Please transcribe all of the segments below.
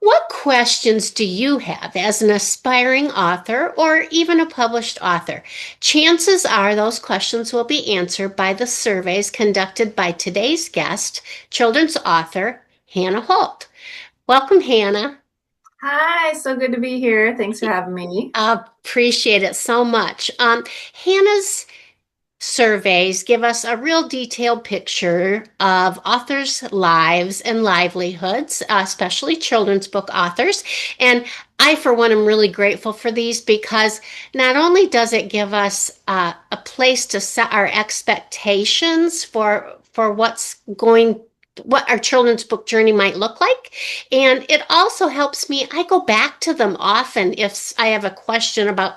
What questions do you have as an aspiring author or even a published author? Chances are those questions will be answered by the surveys conducted by today's guest, children's author Hannah Holt. Welcome, Hannah. Hi, so good to be here. Thanks for having me. Appreciate it so much. Hannah's surveys give us a real detailed picture of authors' lives and livelihoods, especially children's book authors. And I, for one, am really grateful for these because not only does it give us a place to set our expectations for what our children's book journey might look like. And it also helps me, I go back to them often if I have a question about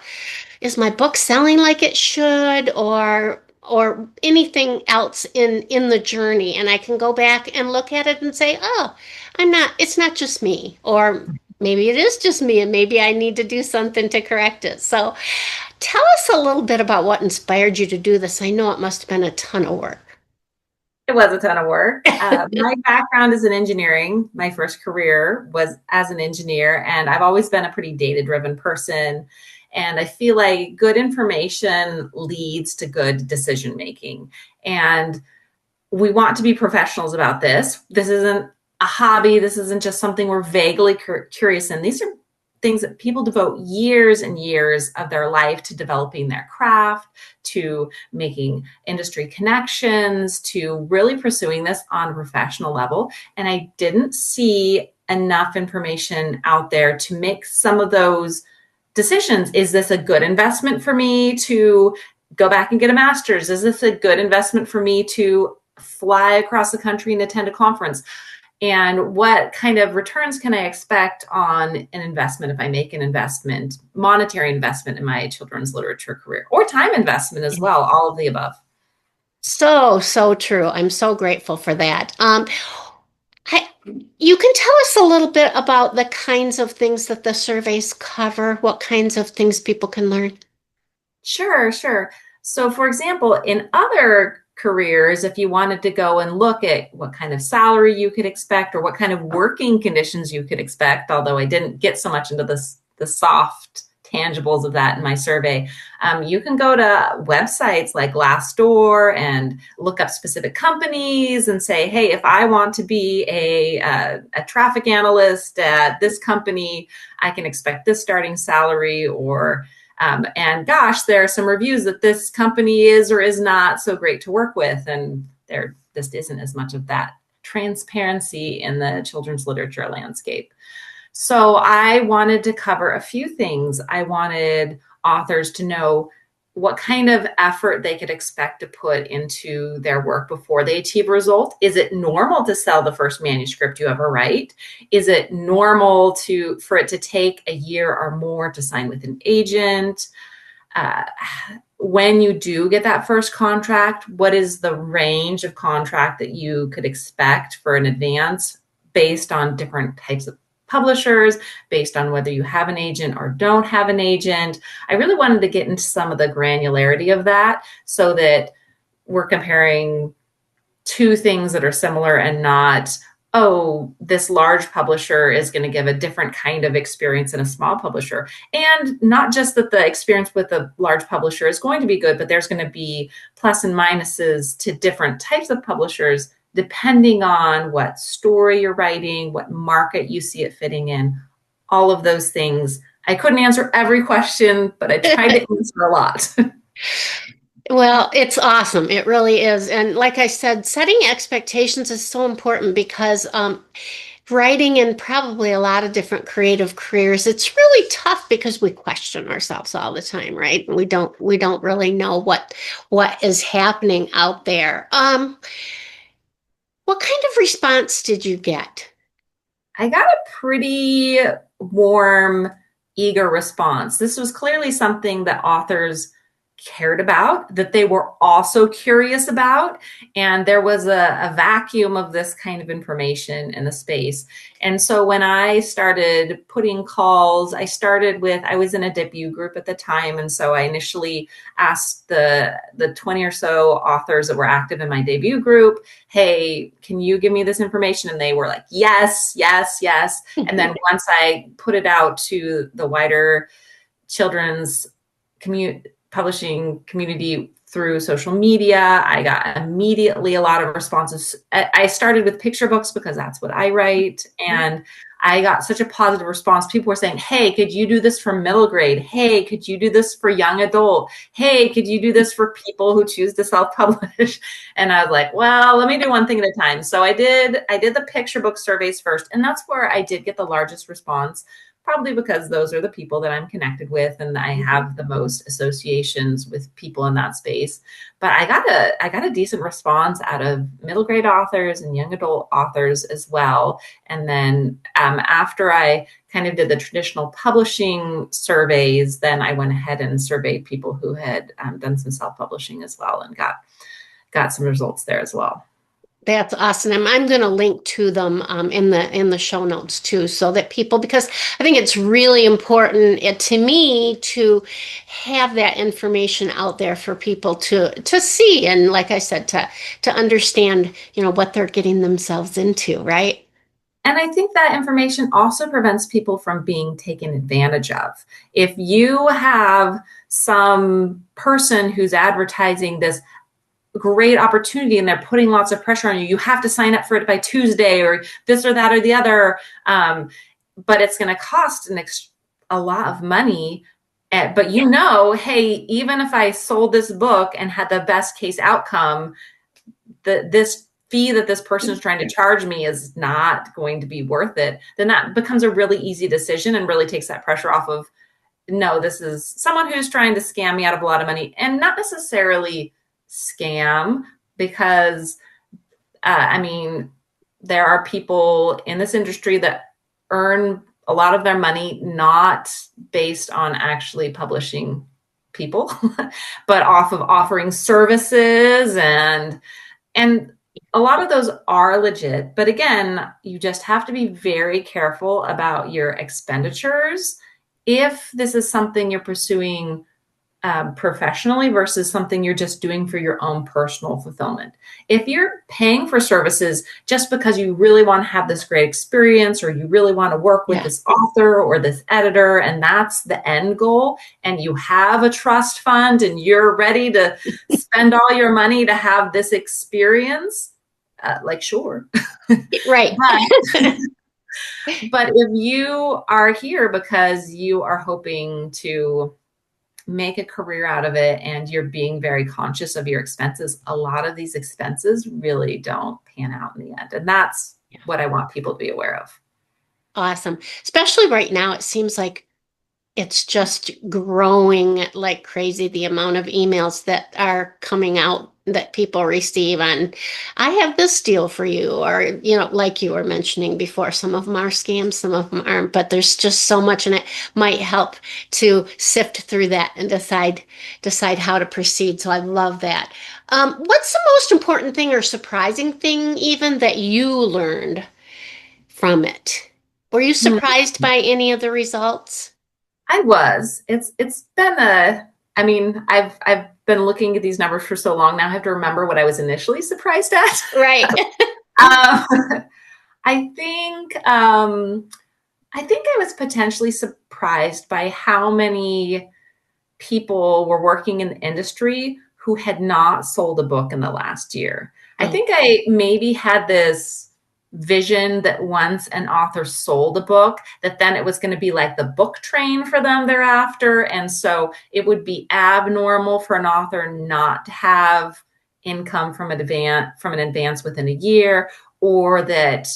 is my book selling like it should or anything else in the journey, and I can go back and look at it and say, oh, it's not just me, or maybe it is just me and maybe I need to do something to correct it. So tell us a little bit about what inspired you to do this. I know it must have been a ton of work. It was a ton of work. My background is in engineering. My first career was as an engineer, and I've always been a pretty data-driven person. And I feel like good information leads to good decision making. And we want to be professionals about this. This isn't a hobby. This isn't just something we're vaguely curious in. These are things that people devote years and years of their life to developing their craft, to making industry connections, to really pursuing this on a professional level. And I didn't see enough information out there to make some of those decisions. Is this a good investment for me to go back and get a master's? Is this a good investment for me to fly across the country and attend a conference? And what kind of returns can I expect on an investment if I make an investment, monetary investment in my children's literature career, or time investment as well, all of the above? So true. I'm so grateful for that. I, you can tell us a little bit about the kinds of things that the surveys cover, what kinds of things people can learn. Sure, sure. So, for example, in other careers, if you wanted to go and look at what kind of salary you could expect or what kind of working conditions you could expect, although I didn't get so much into the soft tangibles of that in my survey, you can go to websites like Glassdoor and look up specific companies and say, hey, if I want to be a traffic analyst at this company, I can expect this starting salary, or and gosh, there are some reviews that this company is or is not so great to work with. And there just isn't as much of that transparency in the children's literature landscape. So I wanted to cover a few things. I wanted authors to know what kind of effort they could expect to put into their work before they achieve a result. Is it normal to sell the first manuscript you ever write? Is it normal for it to take a year or more to sign with an agent? Uh, when you do get that first contract, what is the range of contract that you could expect for an advance based on different types of publishers, based on whether you have an agent or don't have an agent? I really wanted to get into some of the granularity of that so that we're comparing two things that are similar and not, oh, this large publisher is going to give a different kind of experience than a small publisher. And not just that the experience with a large publisher is going to be good, but there's going to be plus and minuses to different types of publishers depending on what story you're writing, what market you see it fitting in, all of those things. I couldn't answer every question, but I tried to answer a lot. Well, it's awesome. It really is. And like I said, setting expectations is so important because writing in probably a lot of different creative careers, it's really tough because we question ourselves all the time, right? We don't really know what is happening out there. What kind of response did you get? I got a pretty warm, eager response. This was clearly something that authors cared about, that they were also curious about. And there was a vacuum of this kind of information in the space. And so when I started putting calls, I was in a debut group at the time. And so I initially asked the 20 or so authors that were active in my debut group, hey, can you give me this information? And they were like, yes, yes, yes. And then once I put it out to the wider children's publishing community through social media, I got immediately a lot of responses. I started with picture books because that's what I write. And I got such a positive response. People were saying, hey, could you do this for middle grade? Hey, could you do this for young adult? Hey, could you do this for people who choose to self-publish? And I was like, well, let me do one thing at a time. So I did the picture book surveys first. And that's where I did get the largest response, probably because those are the people that I'm connected with and I have the most associations with people in that space. But I got a decent response out of middle grade authors and young adult authors as well. And then after I kind of did the traditional publishing surveys, then I went ahead and surveyed people who had done some self-publishing as well and got some results there as well. That's awesome. I'm going to link to them in the show notes too, so that people, because I think it's really important to me to have that information out there for people to see, and like I said, to understand, what they're getting themselves into, right? And I think that information also prevents people from being taken advantage of. If you have some person who's advertising this great opportunity and they're putting lots of pressure on you, you have to sign up for it by Tuesday or this or that or the other, but it's going to cost a lot of money. But hey, even if I sold this book and had the best case outcome, this fee that this person is trying to charge me is not going to be worth it, then that becomes a really easy decision and really takes that pressure off of, no, this is someone who's trying to scam me out of a lot of money, and not necessarily scam, because there are people in this industry that earn a lot of their money not based on actually publishing people, but off of offering services, and a lot of those are legit. But again, you just have to be very careful about your expenditures if this is something you're pursuing professionally versus something you're just doing for your own personal fulfillment. If you're paying for services just because you really want to have this great experience, or you really want to work with this author or this editor, and that's the end goal, and you have a trust fund and you're ready to spend all your money to have this experience, sure. Right. But if you are here because you are hoping to make a career out of it and you're being very conscious of your expenses, a lot of these expenses really don't pan out in the end. And that's what I want people to be aware of. Awesome. Especially right now, it seems like it's just growing like crazy, the amount of emails that are coming out that people receive, and I have this deal for you, or like you were mentioning before, some of them are scams, some of them aren't, but there's just so much, and it might help to sift through that and decide how to proceed. So I love that. What's the most important thing or surprising thing even that you learned from it? Were you surprised by any of the results? I was. It's been I've been looking at these numbers for so long now. I have to remember what I was initially surprised at. Right. I think I was potentially surprised by how many people were working in the industry who had not sold a book in the last year. I think I maybe had this vision that once an author sold a book, that then it was going to be like the book train for them thereafter. And so it would be abnormal for an author not to have income from an advance within a year, or that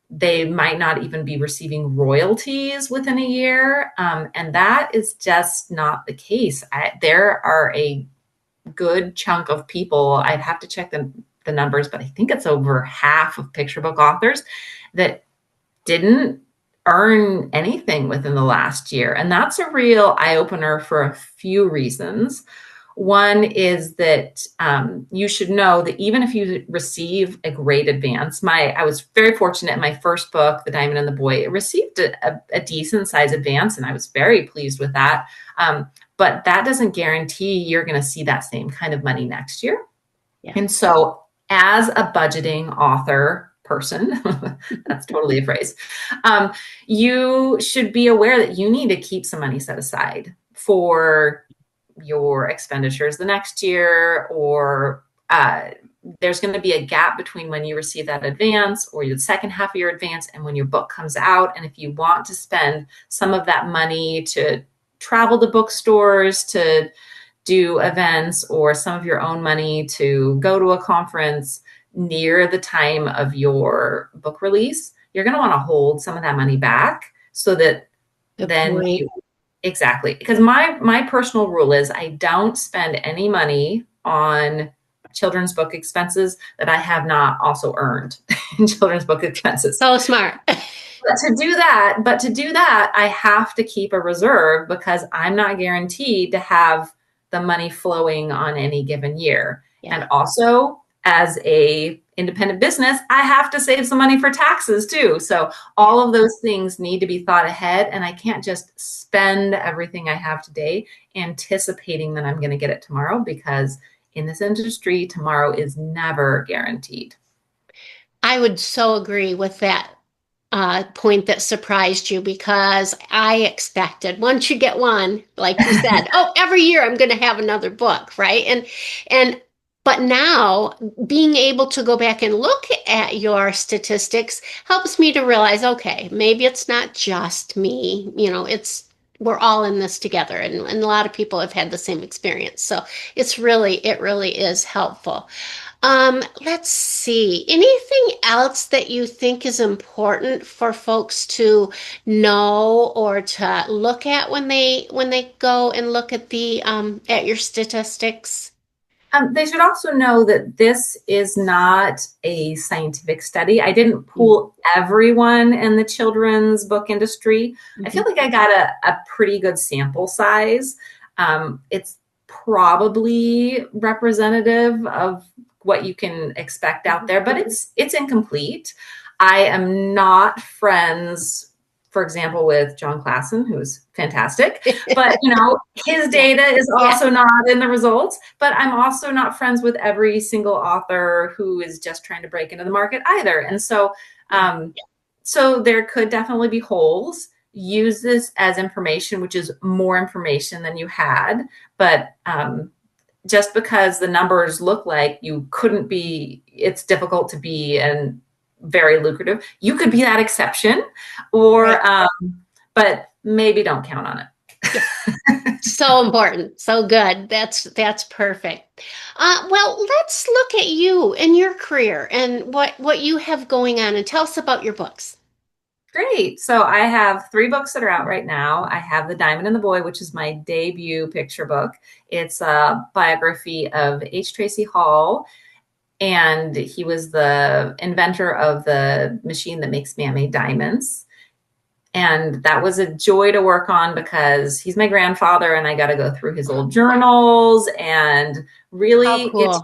they might not even be receiving royalties within a year. And that is just not the case. There are a good chunk of people, I'd have to check the numbers, but I think it's over half of picture book authors that didn't earn anything within the last year. And that's a real eye opener for a few reasons. One is that you should know that even if you receive a great advance, I was very fortunate in my first book, The Diamond and the Boy, it received a decent size advance, and I was very pleased with that. But that doesn't guarantee you're going to see that same kind of money next year. Yeah. And so, as a budgeting author person, that's totally a phrase, you should be aware that you need to keep some money set aside for your expenditures the next year, or there's going to be a gap between when you receive that advance or the second half of your advance and when your book comes out. And if you want to spend some of that money to travel to bookstores, to do events, or some of your own money to go to a conference near the time of your book release, you're going to want to hold some of that money back so that Good then point. you, exactly. Because my personal rule is I don't spend any money on children's book expenses that I have not also earned in children's book expenses. So smart. But to do that, I have to keep a reserve because I'm not guaranteed to have the money flowing on any given year. Yeah. And also, as a independent business, I have to save some money for taxes too. So all of those things need to be thought ahead, and I can't just spend everything I have today anticipating that I'm going to get it tomorrow, because in this industry, tomorrow is never guaranteed. I would so agree with that point that surprised you, because I expected once you get one, like you said, oh, every year I'm going to have another book, right? And but now being able to go back and look at your statistics helps me to realize, okay, maybe it's not just me, it's we're all in this together, and a lot of people have had the same experience. So it really is helpful. Let's see. Anything else that you think is important for folks to know or to look at when they go and look at the at your statistics? They should also know that this is not a scientific study. I didn't Mm-hmm. pool everyone in the children's book industry. I feel like I got a pretty good sample size. It's probably representative of what you can expect out there, but it's incomplete. I am not friends, for example, with John Klassen, who's fantastic, but his Yeah. data is Yeah. also not in the results. But I'm also not friends with every single author who is just trying to break into the market either. And so, so there could definitely be holes. Use this as information, which is more information than you had, but just because the numbers look like you couldn't be, it's difficult to be and very lucrative. You could be that exception, or Right. but maybe don't count on it. Yeah. So important. So good. That's perfect. Well, let's look at you and your career and what you have going on, and tell us about your books. Great. So I have 3 books that are out right now. I have The Diamond and the Boy, which is my debut picture book. It's a biography of H. Tracy Hall, and he was the inventor of the machine that makes man-made diamonds. And that was a joy to work on because he's my grandfather, and I got to go through his old journals and How really cool.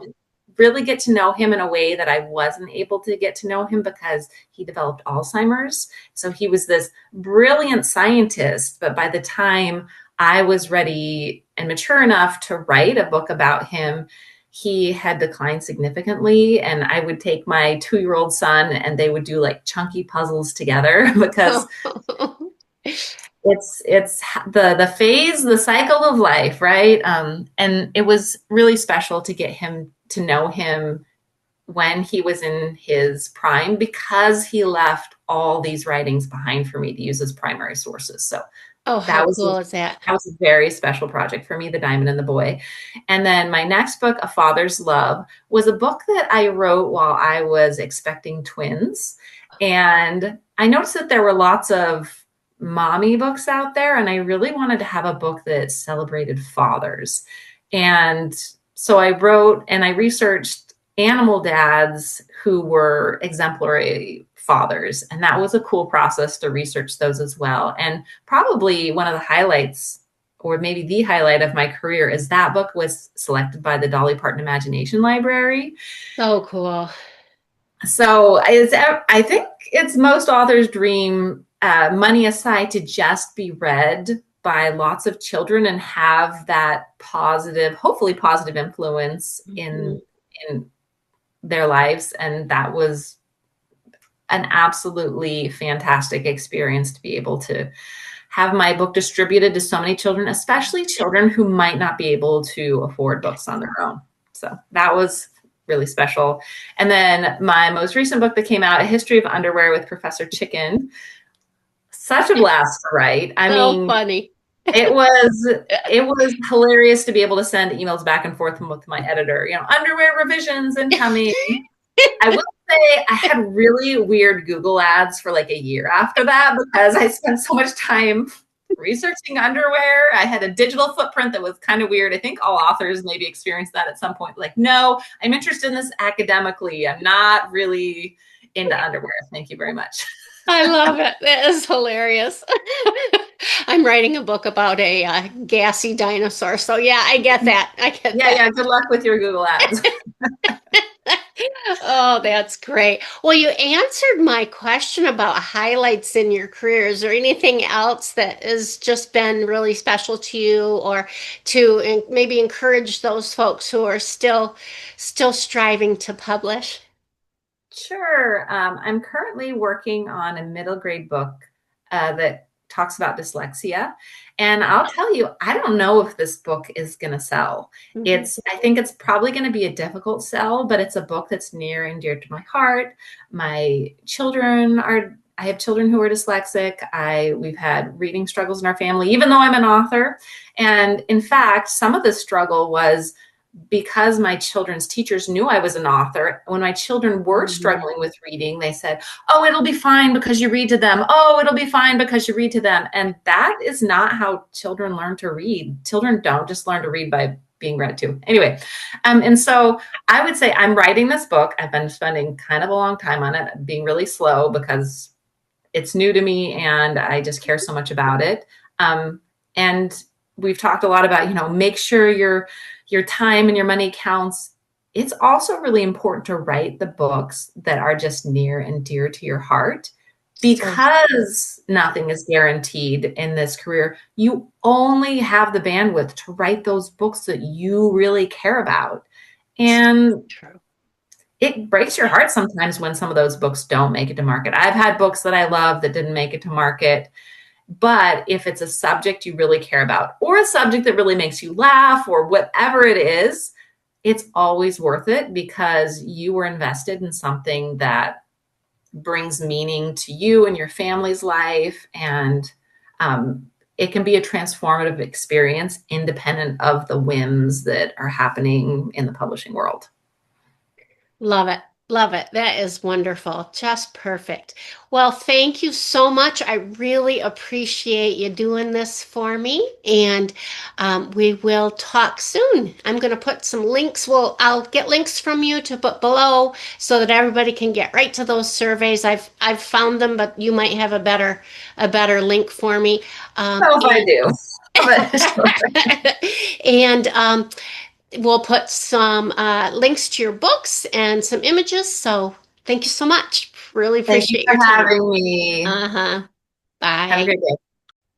get to know him in a way that I wasn't able to get to know him because he developed Alzheimer's. So he was this brilliant scientist, but by the time I was ready and mature enough to write a book about him, he had declined significantly. And I would take my 2-year-old son and they would do like chunky puzzles together because it's the phase, the cycle of life, right? And it was really special to get him to know him when he was in his prime, because he left all these writings behind for me to use as primary sources. So Oh, that how was cool is that? that was a very special project for me, The Diamond and the Boy. And then my next book, A Father's Love, was a book that I wrote while I was expecting twins. And I noticed that there were lots of mommy books out there, and I really wanted to have a book that celebrated fathers. And so I wrote and I researched animal dads who were exemplary fathers. And that was a cool process to research those as well. And probably one of the highlights or maybe the highlight of my career is that book was selected by the Dolly Parton Imagination Library. So cool. So I think it's most authors' dream, money aside, to just be read by lots of children and have that positive, hopefully positive influence Mhm. in their lives. And that was an absolutely fantastic experience to be able to have my book distributed to so many children, especially children who might not be able to afford books on their own. So that was really special. And then my most recent book that came out, A History of Underwear with Professor Chicken, such a blast to write. I So mean, funny. it was it was hilarious to be able to send emails back and forth with my editor, underwear revisions incoming. I will say I had really weird Google ads for like a year after that because I spent so much time researching underwear. I had a digital footprint that was kind of weird. I think all authors maybe experienced that at some point. Like, no, I'm interested in this academically. I'm not really into underwear. Thank you very much. I love it. That is hilarious. I'm writing a book about a gassy dinosaur. So yeah, I get that. I get Yeah, that. yeah. Good luck with your Google ads. Oh, that's great. Well, you answered my question about highlights in your career. Is there anything else that has just been really special to you, or to maybe encourage those folks who are still striving to publish? Sure. I'm currently working on a middle grade book that talks about dyslexia. And I'll tell you, I don't know if this book is going to sell. Mhm. I think it's probably going to be a difficult sell, but it's a book that's near and dear to my heart. I have children who are dyslexic. We've had reading struggles in our family, even though I'm an author. And in fact, some of the struggle was because my children's teachers knew I was an author. When my children were Mhm. struggling with reading, they said, "Oh, it'll be fine because you read to them. Oh, it'll be fine because you read to them." And that is not how children learn to read. Children don't just learn to read by being read to. Anyway, and so I would say I'm writing this book. I've been spending kind of a long time on it, being really slow because it's new to me and I just care so much about it. And we've talked a lot about, make sure your time and your money counts. It's also really important to write the books that are just near and dear to your heart, So because nothing is guaranteed in this career. You only have the bandwidth to write those books that you really care about. And true. it breaks your heart sometimes when some of those books don't make it to market. I've had books that I love that didn't make it to market. But if it's a subject you really care about, or a subject that really makes you laugh, or whatever it is, it's always worth it because you were invested in something that brings meaning to you and your family's life. And it can be a transformative experience independent of the whims that are happening in the publishing world. Love it. Love it. That is wonderful. Just perfect. Well, thank you so much. I really appreciate you doing this for me. And we will talk soon. I'm going to put some links. Well, I'll get links from you to put below so that everybody can get right to those surveys. I've found them, but you might have a better link for me. So if I do. And we'll put some links to your books and some images. So thank you so much. Really Thank you appreciate for your time. having me. Uh-huh. Have a Bye. great day.